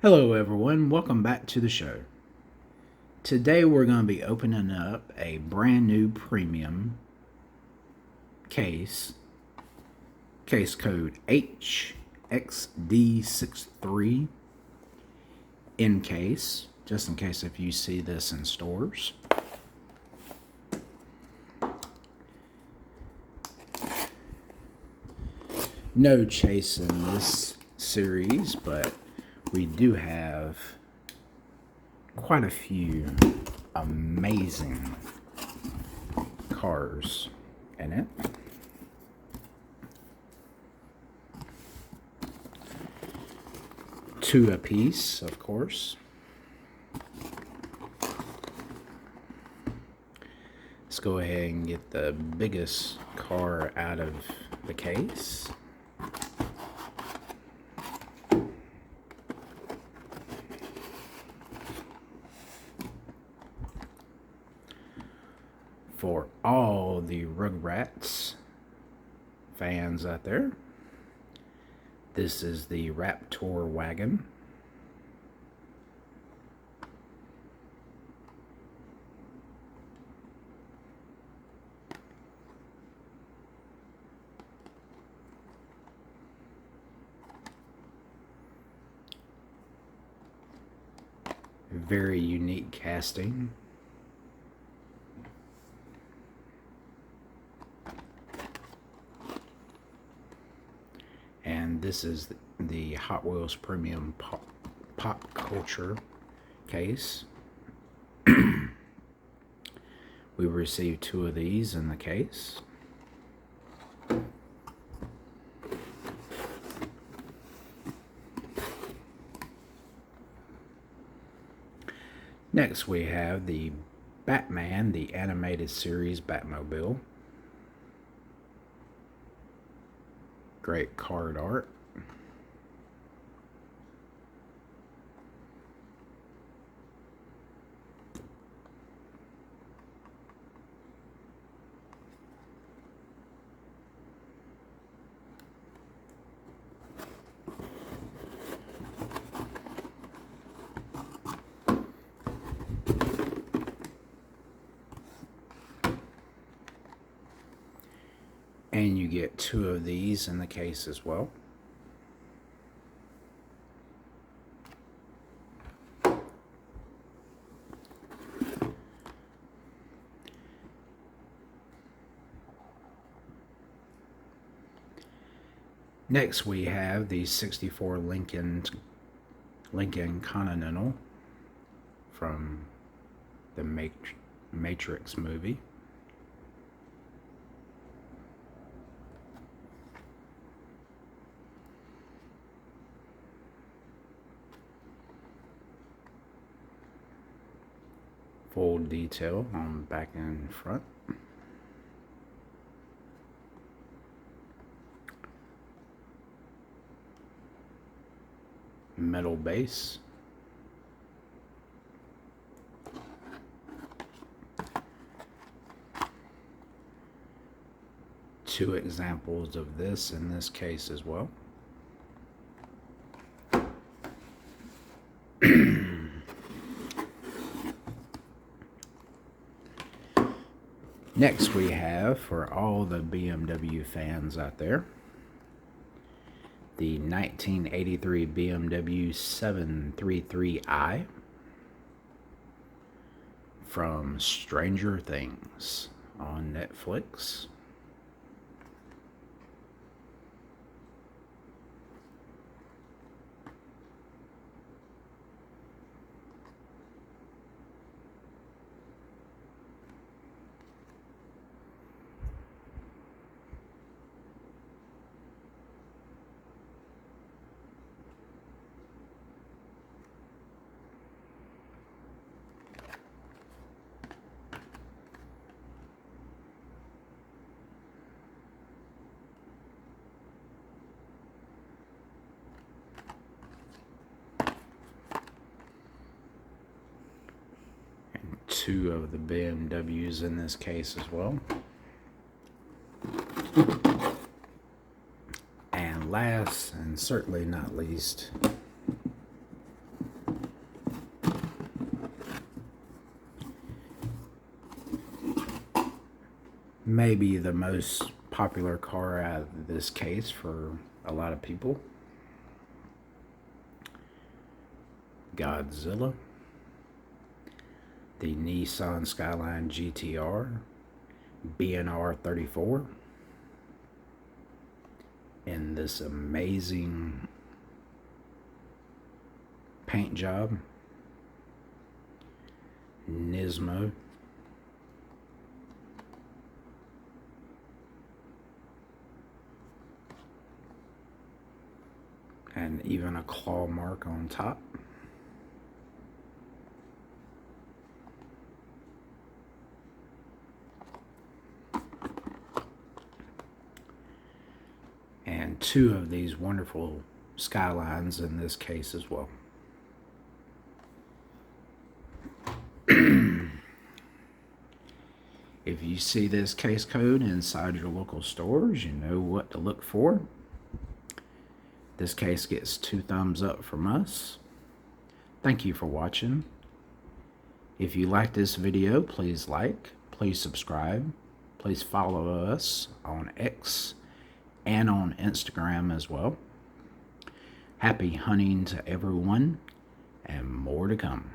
Hello everyone, welcome back to the show. Today we're going to be opening up a brand new premium case code HXD63 in case, just in case if you see this in stores. No chase in this series, but we do have quite a few amazing cars in it. Two apiece, of course. Let's go ahead and get the biggest car out of the case. For all the Rugrats fans out there, this is the Reptar wagon. Very unique casting. And this is the Hot Wheels Premium Pop Culture case. We received two of these in the case. Next we have the Batman, the animated series Batmobile. Great card art. And you get two of these in the case as well. Next we have the 64 Lincoln Continental from the Matrix movie. Full detail on back and front. Metal base. Two examples of this in this case as well. Next we have, for all the BMW fans out there, the 1983 BMW 733i from Stranger Things on Netflix. Two of the BMWs in this case as well. And last and certainly not least, maybe the most popular car out of this case for a lot of people. Godzilla, the Nissan Skyline GTR, BNR 34, and this amazing paint job, Nismo, and even a claw mark on top. And two of these wonderful Skylines in this case as well. If you see this case code inside your local stores, you know what to look for. This case gets 2 thumbs up from us. Thank you for watching. If you like this video, please like, please subscribe, please follow us on X and on Instagram as well. Happy hunting to everyone, and more to come.